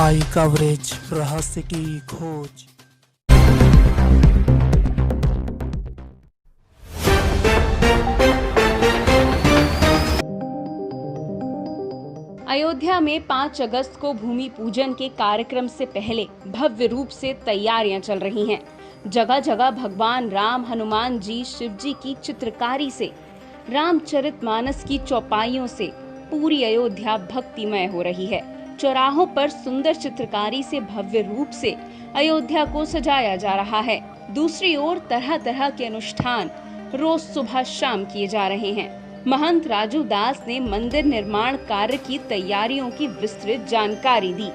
आई coverage, रहस्य की खोज। अयोध्या में 5 अगस्त को भूमि पूजन के कार्यक्रम से पहले भव्य रूप से तैयारियां चल रही हैं। जगह जगह भगवान राम, हनुमान जी, शिव जी की चित्रकारी से, रामचरितमानस की चौपाइयों से पूरी अयोध्या भक्तिमय हो रही है। चौराहों पर सुंदर चित्रकारी से भव्य रूप से अयोध्या को सजाया जा रहा है। दूसरी ओर तरह तरह के अनुष्ठान रोज सुबह शाम किए जा रहे हैं। महंत राजू दास ने मंदिर निर्माण कार्य की तैयारियों की विस्तृत जानकारी दी।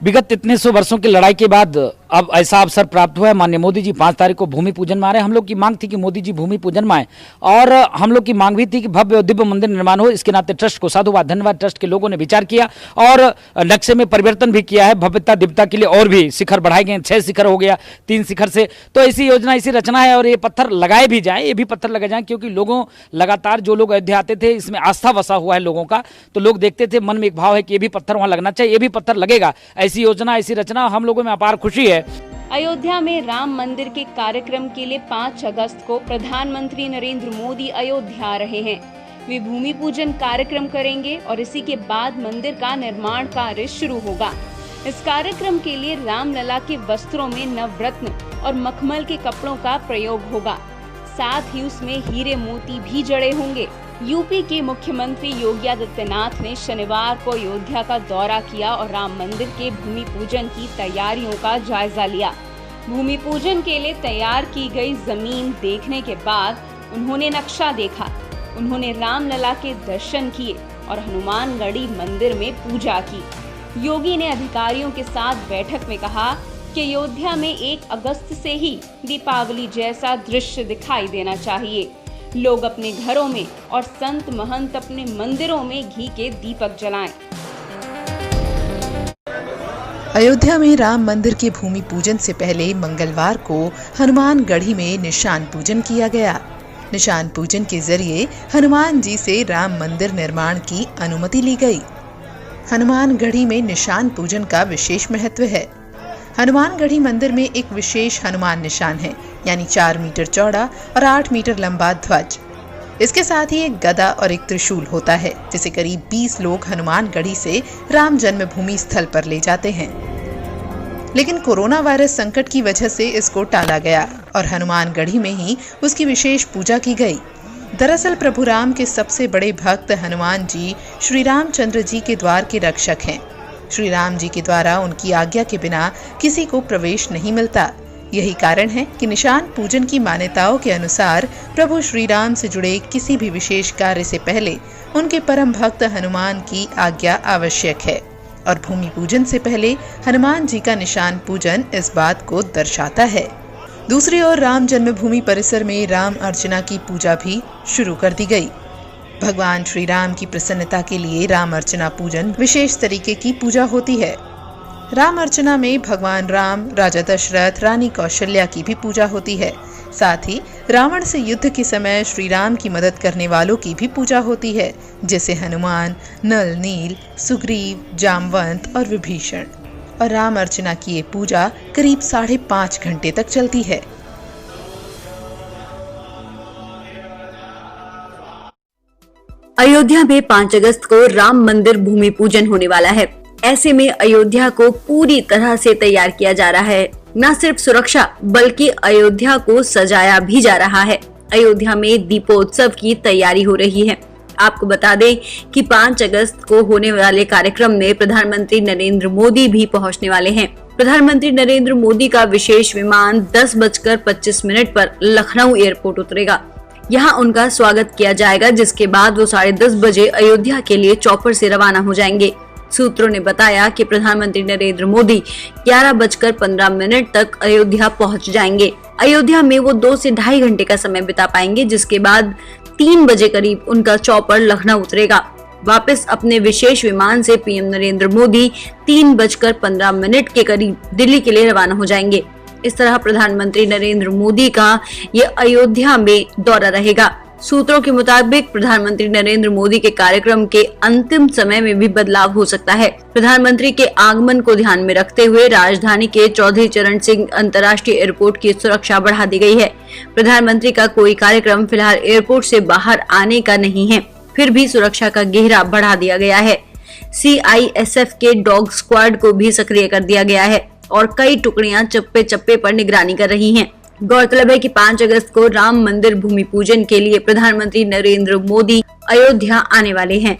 विगत इतने 100 वर्षों की लड़ाई के बाद अब ऐसा अवसर प्राप्त हुआ है। माननीय मोदी जी 5 तारीख को भूमि पूजन में आ रहे हैं। हम लोग की मांग थी कि मोदी जी भूमि पूजन में आए और हम लोग की मांग भी थी कि भव्य और दिव्य मंदिर निर्माण हो। इसके नाते ट्रस्ट को साधुवाद, धन्यवाद। ट्रस्ट के लोगों ने विचार किया और नक्शे में परिवर्तन भी किया है। भव्यता दिव्यता के लिए और भी शिखर बढ़ाए गए। 6 शिखर हो गया 3 शिखर से। तो ऐसी योजना, ऐसी रचना है और ये पत्थर लगाए भी जाए, ये भी पत्थर लगाए जाए, क्योंकि लोगों लगातार जो लोग अयोध्या आते थे, इसमें आस्था वसा हुआ है लोगों का। तो लोग देखते थे, मन में एक भाव है कि ये भी पत्थर वहां लगना चाहिए, ये भी पत्थर लगेगा। ऐसी योजना, ऐसी रचना, हम लोगों में अपार खुशी है। अयोध्या में राम मंदिर के कार्यक्रम के लिए 5 अगस्त को प्रधानमंत्री नरेंद्र मोदी अयोध्या आ रहे हैं। वे भूमि पूजन कार्यक्रम करेंगे और इसी के बाद मंदिर का निर्माण कार्य शुरू होगा। इस कार्यक्रम के लिए रामलला के वस्त्रों में नवरत्न और मखमल के कपड़ों का प्रयोग होगा। साथ ही उसमें हीरे मोती भी जड़े होंगे। यूपी के मुख्यमंत्री योगी आदित्यनाथ ने शनिवार को अयोध्या का दौरा किया और राम मंदिर के भूमि पूजन की तैयारियों का जायजा लिया। भूमि पूजन के लिए तैयार की गई जमीन देखने के बाद उन्होंने नक्शा देखा। उन्होंने रामलला के दर्शन किए और हनुमानगढ़ी मंदिर में पूजा की। योगी ने अधिकारियों के साथ बैठक में कहा कि अयोध्या में 1 अगस्त से ही दीपावली जैसा दृश्य दिखाई देना चाहिए। लोग अपने घरों में और संत महंत अपने मंदिरों में घी के दीपक जलाएं। अयोध्या में राम मंदिर के भूमि पूजन से पहले मंगलवार को हनुमानगढ़ी में निशान पूजन किया गया। निशान पूजन के जरिए हनुमान जी से राम मंदिर निर्माण की अनुमति ली गई। हनुमानगढ़ी में निशान पूजन का विशेष महत्व है। हनुमानगढ़ी मंदिर में एक विशेष हनुमान निशान है, यानी 4 मीटर चौड़ा और 8 मीटर लंबा ध्वज। इसके साथ ही एक गदा और एक त्रिशूल होता है, जिसे करीब 20 लोग हनुमानगढ़ी से राम जन्मभूमि स्थल पर ले जाते हैं। लेकिन कोरोना वायरस संकट की वजह से इसको टाला गया और हनुमानगढ़ी में ही उसकी विशेष पूजा की गई। दरअसल प्रभु राम के सबसे बड़े भक्त हनुमान जी श्री रामचंद्र जी के द्वार के रक्षक हैं। श्री राम जी के द्वारा उनकी आज्ञा के बिना किसी को प्रवेश नहीं मिलता। यही कारण है कि निशान पूजन की मान्यताओं के अनुसार प्रभु श्री राम से जुड़े किसी भी विशेष कार्य से पहले उनके परम भक्त हनुमान की आज्ञा आवश्यक है और भूमि पूजन से पहले हनुमान जी का निशान पूजन इस बात को दर्शाता है। दूसरी ओर राम जन्मभूमि परिसर में राम अर्चना की पूजा भी शुरू कर दी गई। भगवान श्री राम की प्रसन्नता के लिए राम अर्चना पूजन विशेष तरीके की पूजा होती है। राम अर्चना में भगवान राम, राजा दशरथ, रानी कौशल्या की भी पूजा होती है। साथ ही रावण से युद्ध के समय श्री राम की मदद करने वालों की भी पूजा होती है, जैसे हनुमान, नल, नील, सुग्रीव, जामवंत और विभीषण। और राम अर्चना की ये पूजा करीब 5.5 घंटे तक चलती है। अयोध्या में 5 अगस्त को राम मंदिर भूमि पूजन होने वाला है। ऐसे में अयोध्या को पूरी तरह से तैयार किया जा रहा है। न सिर्फ सुरक्षा बल्कि अयोध्या को सजाया भी जा रहा है। अयोध्या में दीपोत्सव की तैयारी हो रही है। आपको बता दें कि 5 अगस्त को होने वाले कार्यक्रम में प्रधानमंत्री नरेंद्र मोदी भी पहुंचने वाले हैं। प्रधानमंत्री नरेंद्र मोदी का विशेष विमान 10:25 पर लखनऊ एयरपोर्ट उतरेगा। यहाँ उनका स्वागत किया जाएगा, जिसके बाद वो 10:30 बजे अयोध्या के लिए चॉपर से रवाना हो जाएंगे। सूत्रों ने बताया कि प्रधानमंत्री नरेंद्र मोदी 11:15 तक अयोध्या पहुंच जाएंगे। अयोध्या में वो 2 से ढाई घंटे का समय बिता पाएंगे, जिसके बाद 3 बजे करीब उनका चॉपर लखनऊ उतरेगा। वापस अपने विशेष विमान से पीएम नरेंद्र मोदी 3:15 के करीब दिल्ली के लिए रवाना हो जाएंगे। इस तरह प्रधानमंत्री नरेंद्र मोदी का ये अयोध्या में दौरा रहेगा। सूत्रों के मुताबिक प्रधानमंत्री नरेंद्र मोदी के कार्यक्रम के अंतिम समय में भी बदलाव हो सकता है। प्रधानमंत्री के आगमन को ध्यान में रखते हुए राजधानी के चौधरी चरण सिंह अंतर्राष्ट्रीय एयरपोर्ट की सुरक्षा बढ़ा दी गई है। प्रधानमंत्री का कोई कार्यक्रम फिलहाल एयरपोर्ट से बाहर आने का नहीं है, फिर भी सुरक्षा का घेरा बढ़ा दिया गया है। CISF के डॉग स्क्वाड को भी सक्रिय कर दिया गया है और कई टुकड़ियां चप्पे चप्पे पर निगरानी कर रही हैं। गौरतलब है कि 5 अगस्त को राम मंदिर भूमि पूजन के लिए प्रधानमंत्री नरेंद्र मोदी अयोध्या आने वाले हैं।